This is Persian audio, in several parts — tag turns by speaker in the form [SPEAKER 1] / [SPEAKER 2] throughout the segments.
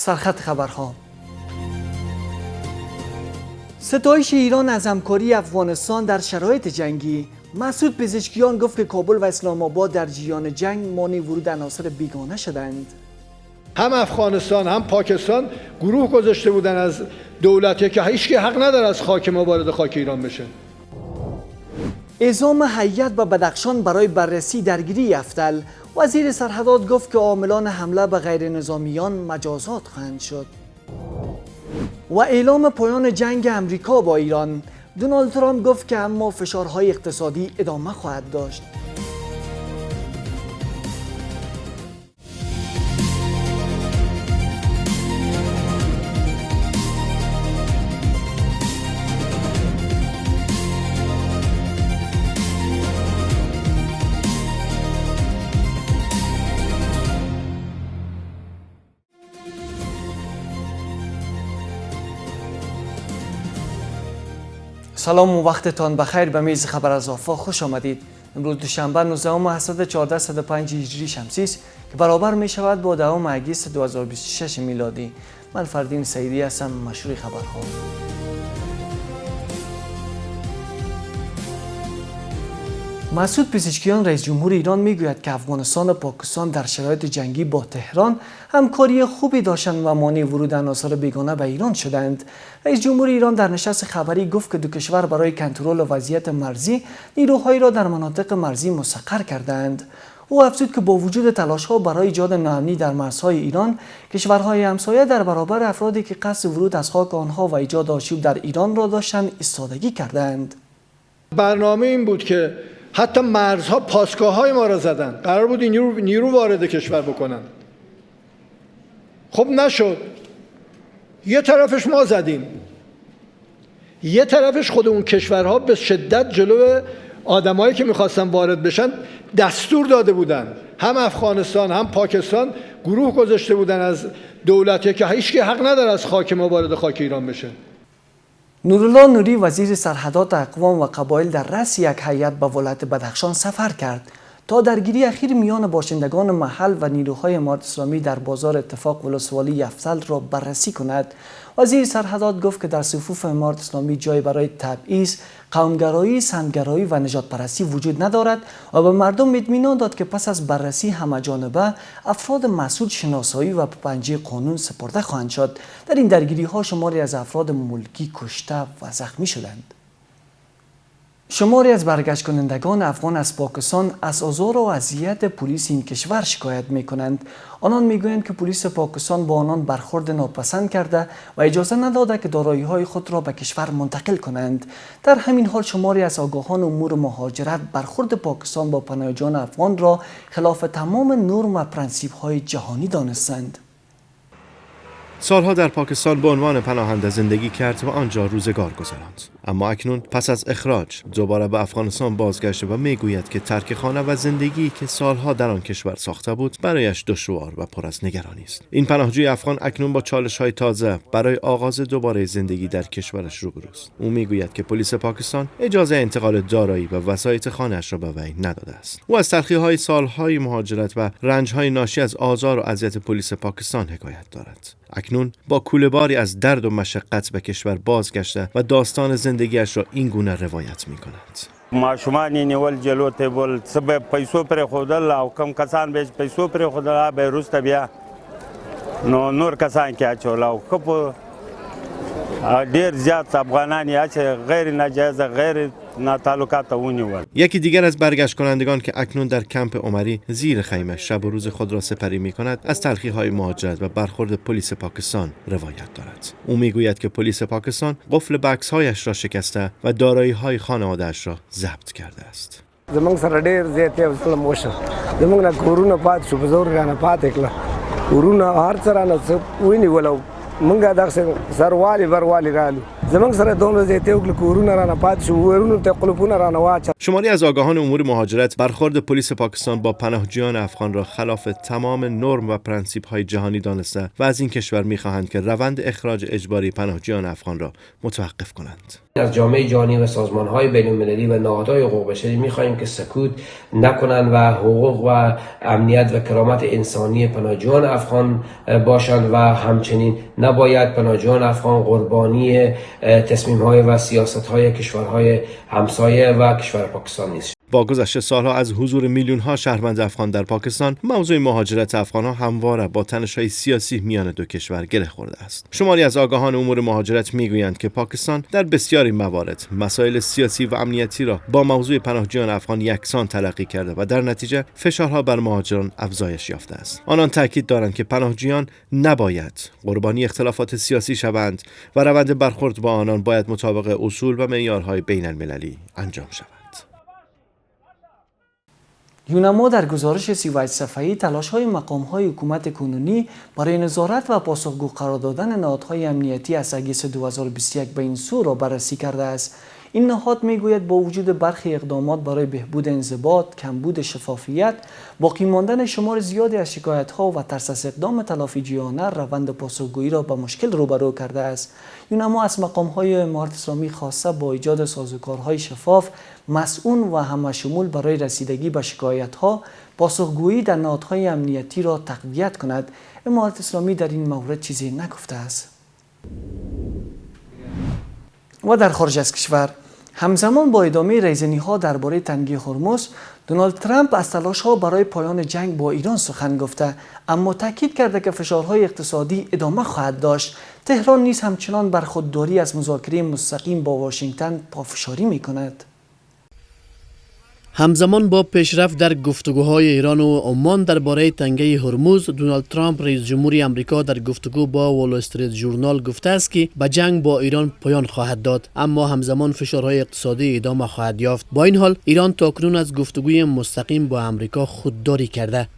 [SPEAKER 1] سرخط خبرها. ستایش ایران از همکاری افغانستان در شرایط جنگی. مسعود پزشکیان گفت که کابل و اسلام آباد در جریان جنگ مانع ورود عناصر بیگانه شدند.
[SPEAKER 2] هم افغانستان هم پاکستان گروه گذاشته بودن از دولتی که هیچ حق نداره از خاک ما وارد خاک ایران بشه.
[SPEAKER 1] اعزام هیئت به بدخشان برای بررسی درگیری افتل. وزیر سرحدات گفت که عاملان حمله به غیر نظامیان مجازات خواهند شد. و اعلام پایان جنگ امریکا با ایران. دونالد ترامپ گفت که اما فشارهای اقتصادی ادامه خواهد داشت. سلام و وقتتان بخیر. به میز خبر از آفاق خوش آمدید. امروز دوشنبه 19 اسد 1405 هجری شمسی است که برابر می شود با 10 اگست 2026 میلادی. من فردین سیدی هستم. مشروع خبرها. مسعود پزشکیان رئیس جمهور ایران میگوید که افغانستان و پاکستان در شرایط جنگی با تهران همکاری خوبی داشتند و مانع ورود عناصر بیگانه به ایران شدند. رئیس جمهور ایران در نشست خبری گفت که دو کشور برای کنترل وضعیت مرزی نیروهایی را در مناطق مرزی مستقر کردند. او افزود که با وجود تلاش‌ها برای ایجاد ناامنی در مرزهای ایران، کشورهای همسایه در برابر افرادی که قصد ورود از خاک آنها و ایجاد آشوب در ایران را داشتند ایستادگی کردند.
[SPEAKER 2] برنامه این بود که حتی مرزها پاسگاه‌های ما را زدن. قرار بود این نیرو وارد کشور بکنن. خب نشد. یه طرفش ما زدیم. یه طرفش خود اون کشورها به شدت جلو آدمایی که می‌خواستن وارد بشن دستور داده بودن. هم افغانستان هم پاکستان گروه گذاشته بودن از دولتی که هیچ حق نداره از خاک ما وارد خاک ایران بشه.
[SPEAKER 1] نورالله نوری وزیر سرحدات اقوام و قبایل در رأس یک هیئت به ولایت بدخشان سفر کرد تا درگیری اخیر میان باشندگان محل و نیروهای امارت اسلامی در بازار اتفاق ولسوالی یفتل را بررسی کند. وزیر سرحدات گفت که در صفوف امارت اسلامی جای برای تبعیض، قومگرایی، سمتگرایی و نژاد پرستی وجود ندارد و به مردم اطمینان داد که پس از بررسی همه‌جانبه افراد مسئول شناسایی و به پنجه قانون سپرده خواهند شد. در این درگیری ها شماری از افراد ملکی کشته و زخمی شدند. شماری از برگشت کنندگان افغان از پاکستان از آزار و اذیت پلیس این کشور شکایت می کنند. آنان می گویند که پلیس پاکستان با آنان برخورد ناپسند کرده و اجازه نداده که دارایی‌های خود را به کشور منتقل کنند. در همین حال شماری از آگاهان امور مهاجرت برخورد پاکستان با پناهجویان افغان را خلاف تمام نرم و پرنسیپ‌های جهانی دانستند.
[SPEAKER 3] سالها در پاکستان به عنوان پناهنده زندگی کرد و آنجا روزگار گذراند. اما اکنون پس از اخراج دوباره به افغانستان بازگشته و میگوید که ترک خانه و زندگی که سالها در آن کشور ساخته بود برایش دشوار و پر از نگرانی است. این پناهجوی افغان اکنون با چالش‌های تازه برای آغاز دوباره زندگی در کشورش روبروست. او میگوید که پلیس پاکستان اجازه انتقال دارایی و وسایط خانه‌اش را به وی نداده است. او از تلخی‌های سالهای مهاجرت و رنج‌های ناشی از آزار و اذیت پلیس پاکستان حکایت دارد. اکنون با کوله‌باری از درد و مشقت به کشور بازگشته و داستان زندگیش را این گونه روایت می‌کند.
[SPEAKER 4] ماشومان نیول جلو تیبل سبب پیسو پر خودل او کم کسان به پیسو پر خودل به روست بیا نور کسان که اچولاو خپ ډیر زیات افغانان یا چې غیر ناجایز غیر ناتعلقات ونیول.
[SPEAKER 3] یکی دیگر از برگشت کنندگان که اکنون در کمپ عمری زیر خیمه شب و روز خود را سپری می کند از تلخی‌های مهاجرت و برخورد پلیس پاکستان روایت دارد. او میگوید که پلیس پاکستان قفل بکس‌هایش را شکسته و دارایی‌های خانواده‌اش را ضبط کرده است.
[SPEAKER 5] زمونږ سره ډیر زیات ظلم وشو. زمونږ نه کورونه پات شو، بزرګانه پات کړه. کورونه هر څه رانه ونیول. منګه دغه سروالي وروالی رالو زمنګ سره دومره زیته وکړو کورونه رانه پات شو ورونو ته قلپونه رانه واچ.
[SPEAKER 3] شماری از آگاهان امور مهاجرت برخورد پلیس پاکستان با پناهجویان افغان را خلاف تمام نرم و پرنسیپ‌های جهانی دانسته و از این کشور می‌خواهند که روند اخراج اجباری پناهجویان افغان را متوقف کنند.
[SPEAKER 6] از جامعه جهانی و سازمان‌های بین‌المللی و نهادهای حقوق بشری می‌خواهیم که سکوت نکنند و حقوق و امنیت و کرامت انسانی پناهجویان افغان باشند و همچنین نباید پناهجویان افغان قربانی تصمیم‌های و سیاست‌های کشورهای همسایه و کشور پاکستان نیست.
[SPEAKER 3] با گذشت سالها از حضور میلیون‌ها شهروند افغان در پاکستان، موضوع مهاجرت افغان‌ها همواره با تنش‌های سیاسی میان دو کشور گره خورده است. شماری از آگاهان امور مهاجرت میگویند که پاکستان در بسیاری موارد مسائل سیاسی و امنیتی را با موضوع پناهجویان افغان یکسان تلقی کرده و در نتیجه فشارها بر مهاجران افزایش یافته است. آنان تاکید دارند که پناهجویان نباید قربانی اختلافات سیاسی شوند و روند برخورد با آنان باید مطابق اصول و معیارهای بین‌المللی انجام شود.
[SPEAKER 1] یونما در گزارش 38 صفحه‌ای تلاش‌های مقام‌های حکومت کنونی برای نظارت و پاسخگو قرار دادن نهادهای امنیتی از اگست 2021 به این سو را بررسی کرده است. این نهاد میگوید با وجود برخی اقدامات برای بهبود انضباط، کمبود شفافیت، باقی ماندن شمار زیادی از شکایت‌ها و ترس از اقدام تلافی‌جویانه روند پاسخگویی را با مشکل روبرو کرده است. یونما از مقام‌های امارت اسلامی خواسته با ایجاد سازوکارهای شفاف، مسئول و همه‌شمول برای رسیدگی به شکایت‌ها، پاسخگویی در نهادهای امنیتی را تقویت کند. امارت اسلامی در این مورد چیزی نگفته است. و در خارج از کشور، همزمان با ادامه ریزنی‌ها درباره تنگی هرمز، دونالد ترامپ از تلاش‌ها برای پایان جنگ با ایران سخن گفته، اما تاکید کرده که فشارهای اقتصادی ادامه خواهد داشت. تهران نیز همچنان بر خودداری از مذاکره مستقیم با واشنگتن پافشاری می‌کند.
[SPEAKER 7] همزمان با پیشرفت در گفتگوهای ایران و عمان درباره تنگه هرمز، دونالد ترامپ رئیس جمهوری آمریکا در گفتگو با وال استریت ژورنال گفته است که به جنگ با ایران پایان خواهد داد، اما همزمان فشارهای اقتصادی ادامه خواهد یافت. با این حال ایران تاکنون از گفتگوی مستقیم با آمریکا خودداری کرده.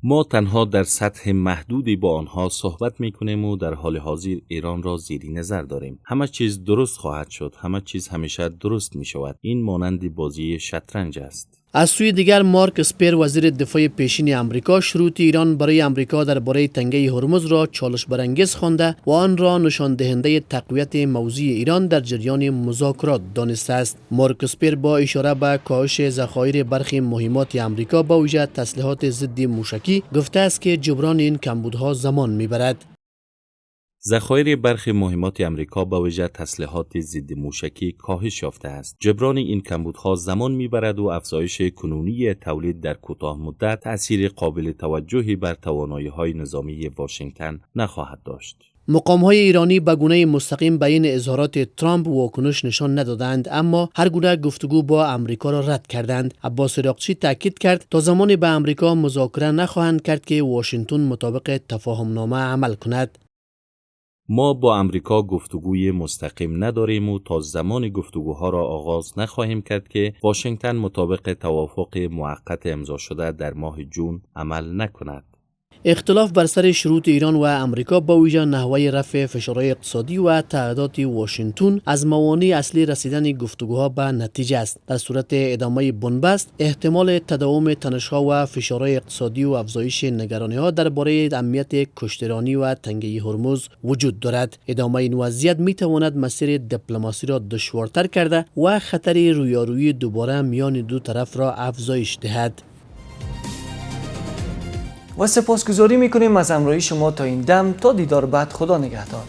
[SPEAKER 8] ما تنها در سطح محدودی با آنها صحبت میکنیم و در حال حاضر ایران را زیر نظر داریم. همه چیز درست خواهد شد، همه چیز همیشه درست می شود. این مانند بازی شطرنج است.
[SPEAKER 7] از سوی دیگر مارک اسپر وزیر دفاع پیشین آمریکا شروط ایران برای آمریکا درباره تنگه هرمز را چالش برانگیز خوانده و آن را نشان دهنده تقویت موضوع ایران در جریان مذاکرات دانسته است. مارک اسپر با اشاره به کاهش ذخایر برخی مهمات آمریکا با ویژه تسلیحات ضد موشکی گفته است که جبران این کمبودها زمان میبرد.
[SPEAKER 8] ذخایر برخی مهمات امریکا با ویژه تسلیحات ضد موشکی کاهش یافته است. جبران این کمبودها زمان میبرد و افزایش کنونی تولید در کوتاه مدت تأثیر قابل توجهی بر توانایی‌های نظامی واشنگتن نخواهد داشت.
[SPEAKER 7] مقام‌های ایرانی به گونه مستقیم به این اظهارات ترامپ واکنش نشان ندادند، اما هر گونه گفتگو با آمریکا را رد کردند. عباس عراقچی تاکید کرد تا زمانی به آمریکا مذاکره نخواهند کرد که واشنگتن مطابق تفاهمنامه عمل کند.
[SPEAKER 8] ما با امریکا گفتگوی مستقیم نداریم و تا زمان گفتگوها را آغاز نخواهیم کرد که واشنگتن مطابق توافق موقت امضا شده در ماه جون عمل نکند.
[SPEAKER 7] اختلاف بر سر شروط ایران و امریکا با ویژه نحوه رفع فشارهای اقتصادی و تعهدات واشنگتن از موانع اصلی رسیدن گفتگوها به نتیجه است. در صورت ادامه بنبست، احتمال تداوم تنش‌ها و فشارهای اقتصادی و افزایش نگرانی‌ها درباره امنیت کشتیرانی و تنگه هرمز وجود دارد. ادامه این وضعیت می‌تواند مسیر دیپلماسی را دشوارتر کرده و خطر رویارویی دوباره میان دو طرف را افزایش دهد.
[SPEAKER 1] و سپاسگزاری میکنیم از همراهی شما تا این دم. تا دیدار بعد، خدا نگهدار.